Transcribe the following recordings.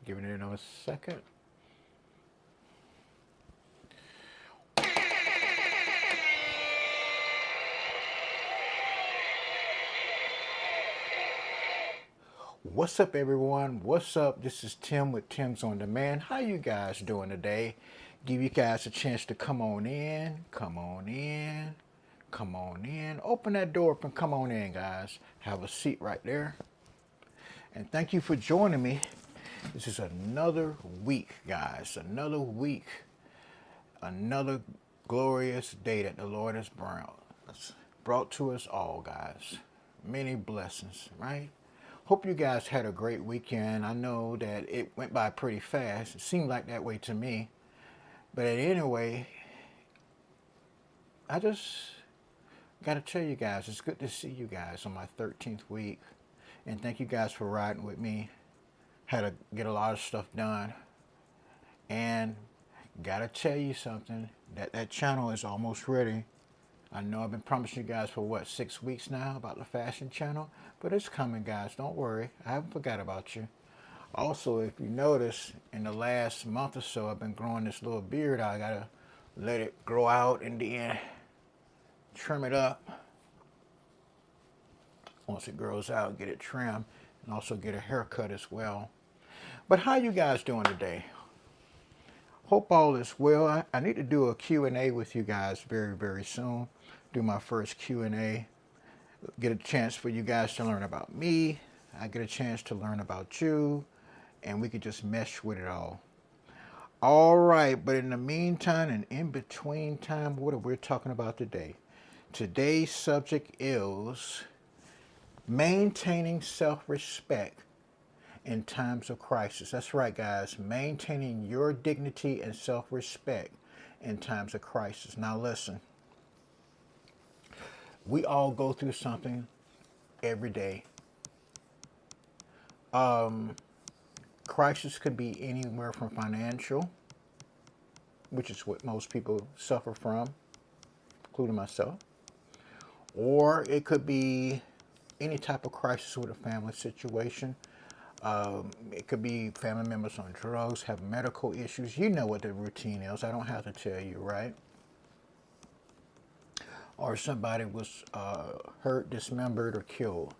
Giving it another second. What's up, everyone? What's up? This is Tim with Tim's on Demand. How you guys doing today? Give you guys a chance to come on in, come on in, come on in. Open that door up and come on in, guys. Have a seat right there. And thank you for joining me. This is another week, guys. Another week. Another glorious day that the Lord has brought to us all, guys. Many blessings, right? Hope you guys had a great weekend. I know that it went by pretty fast. It seemed like that way to me. But anyway, I just got to tell you guys, it's good to see you guys on my 13th week. And thank you guys for riding with me. Had to get a lot of stuff done. And got to tell you something, that channel is almost ready. I know I've been promising you guys for 6 weeks now about the fashion channel, but it's coming, guys. Don't worry. I haven't forgot about you. Also, if you notice, in the last month or so, I've been growing this little beard. I gotta let it grow out and then trim it up. Once it grows out, get it trimmed and also get a haircut as well. But how you guys doing today? Hope all is well. I need to do a Q&A with you guys very, very soon. Do my first Q&A. Get a chance for you guys to learn about me. I get a chance to learn about you. And we could just mesh with it all. All right, but in the meantime and in between time, what are we talking about today? Today's subject is maintaining self-respect in times of crisis. That's right, guys. Maintaining your dignity and self-respect in times of crisis. Now listen, we all go through something every day. Crisis could be anywhere from financial, which is what most people suffer from, including myself, or it could be any type of crisis with a family situation. It could be family members on drugs, have medical issues. You know what the routine is. I don't have to tell you, right? Or somebody was hurt, dismembered, or killed.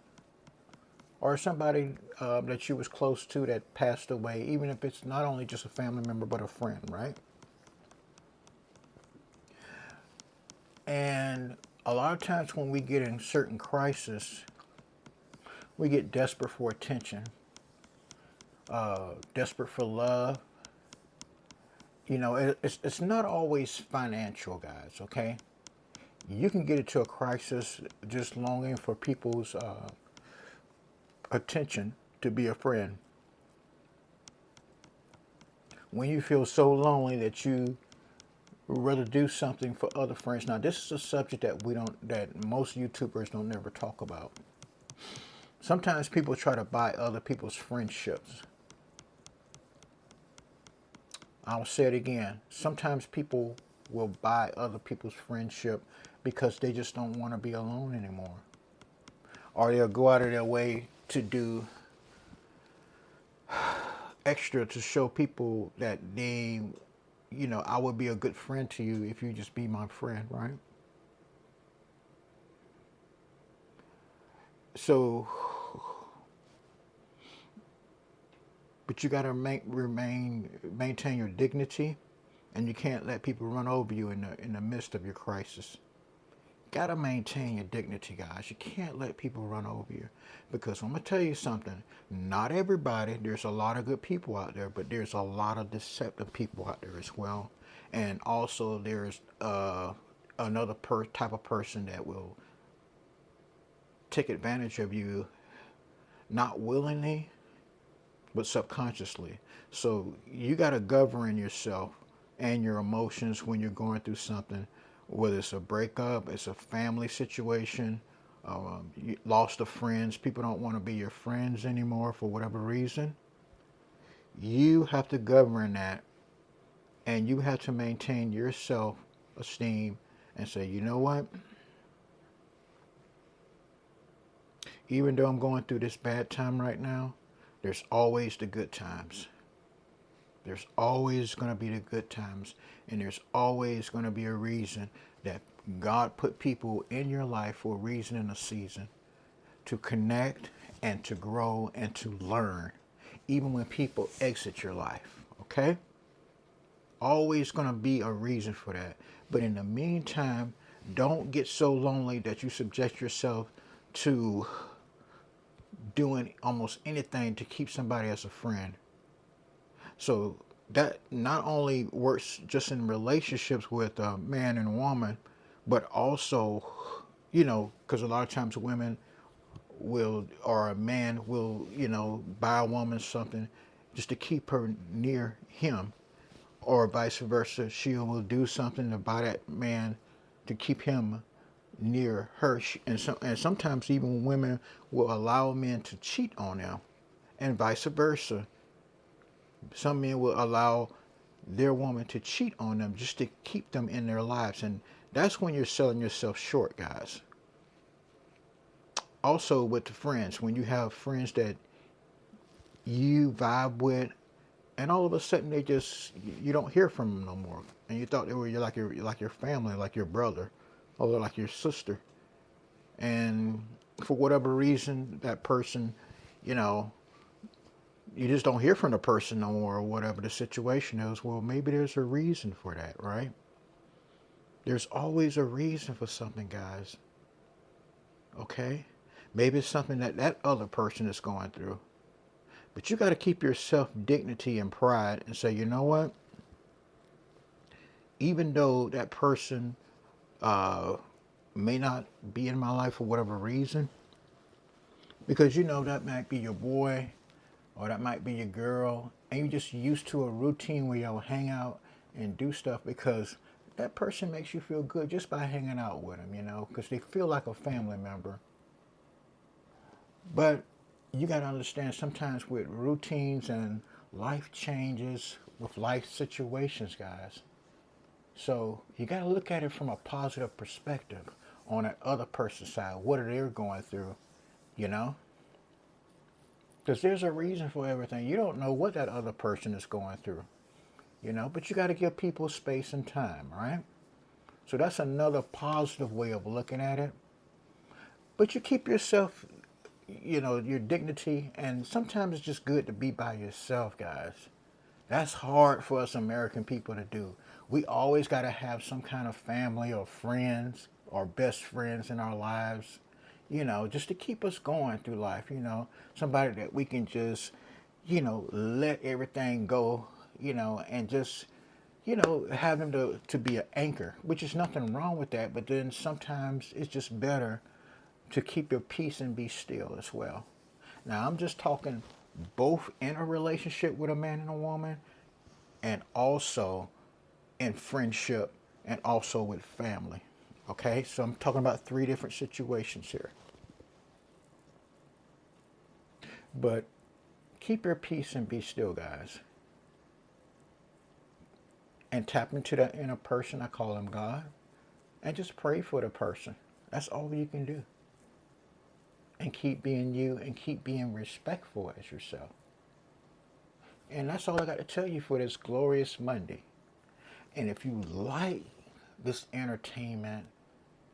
Or somebody that you was close to that passed away, even if it's not only just a family member, but a friend, right? And a lot of times when we get in certain crisis, we get desperate for attention, desperate for love. You know, it's not always financial, guys, okay? You can get into a crisis just longing for people's attention, to be a friend. When you feel so lonely that you would rather do something for other friends. Now, this is a subject that most YouTubers don't never talk about. Sometimes people try to buy other people's friendships. I'll say it again. Sometimes people will buy other people's friendship because they just don't want to be alone anymore. Or they'll go out of their way to do extra to show people that I would be a good friend to you if you just be my friend, right? So, but you got to maintain your dignity, and you can't let people run over you in the midst of your crisis. Got to maintain your dignity, guys. You can't let people run over you. Because I'm going to tell you something. Not everybody, there's a lot of good people out there, but there's a lot of deceptive people out there as well. And also there's another type of person that will take advantage of you, not willingly, but subconsciously. So you got to govern yourself and your emotions when you're going through something. Whether it's a breakup, it's a family situation, you lost of friends, people don't want to be your friends anymore for whatever reason. You have to govern that, and you have to maintain your self-esteem and say, you know what? Even though I'm going through this bad time right now, there's always the good times. There's always going to be the good times, and there's always going to be a reason that God put people in your life for a reason and a season to connect and to grow and to learn, even when people exit your life, okay? Always going to be a reason for that. But in the meantime, don't get so lonely that you subject yourself to doing almost anything to keep somebody as a friend. So that not only works just in relationships with a man and woman, but also, because a lot of times women will, or a man will, buy a woman something just to keep her near him, or vice versa. She will do something to buy that man to keep him near her. And sometimes even women will allow men to cheat on them, and vice versa. Some men will allow their woman to cheat on them just to keep them in their lives. And that's when you're selling yourself short, guys. Also with the friends, when you have friends that you vibe with, and all of a sudden you don't hear from them no more, and you thought they were like your family, like your brother, or like your sister, and for whatever reason that person, you just don't hear from the person no more, or whatever the situation is. Well, maybe there's a reason for that, right? There's always a reason for something, guys. Okay? Maybe it's something that other person is going through. But you got to keep your self-dignity and pride and say, you know what? Even though that person may not be in my life for whatever reason, because that might be your boy, or that might be your girl, and you're just used to a routine where y'all hang out and do stuff because that person makes you feel good just by hanging out with them, because they feel like a family member. But you got to understand, sometimes with routines and life changes with life situations, guys. So you got to look at it from a positive perspective on that other person's side. What are they going through, Because there's a reason for everything. You don't know what that other person is going through, but you got to give people space and time, right? So that's another positive way of looking at it. But you keep yourself, your dignity, and sometimes it's just good to be by yourself, guys. That's hard for us American people to do. We always got to have some kind of family or friends or best friends in our lives, just to keep us going through life, somebody that we can just, let everything go, and just, have them to be an anchor, which is nothing wrong with that. But then sometimes it's just better to keep your peace and be still as well. Now, I'm just talking both in a relationship with a man and a woman, and also in friendship, and also with family. Okay, so I'm talking about 3 different situations here. But keep your peace and be still, guys. And tap into that inner person, I call him God, and just pray for the person. That's all you can do. And keep being you, and keep being respectful as yourself. And that's all I got to tell you for this glorious Monday. And if you like this entertainment,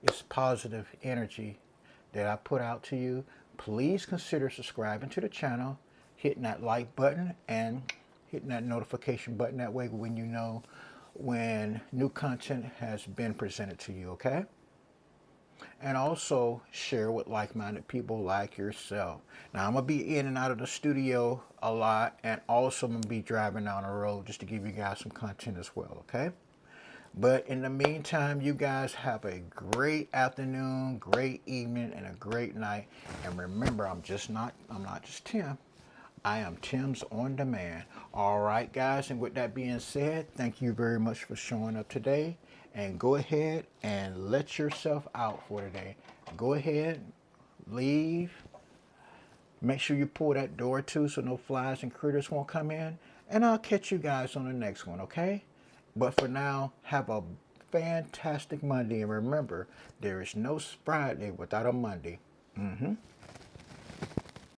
this positive energy that I put out to you, please consider subscribing to the channel, hitting that like button, and hitting that notification button. That way when you know when new content has been presented to you, okay? And also share with like-minded people like yourself. Now, I'm going to be in and out of the studio a lot, and also I'm going to be driving down the road just to give you guys some content as well, okay? But in the meantime, you guys have a great afternoon, great evening, and a great night. And remember, I'm not just Tim. I am Tim's On Demand. All right, guys, and with that being said, thank you very much for showing up today. And go ahead and let yourself out for today. Go ahead, leave. Make sure you pull that door too so no flies and critters won't come in. And I'll catch you guys on the next one, okay? But for now, have a fantastic Monday. And remember, there is no Friday without a Monday.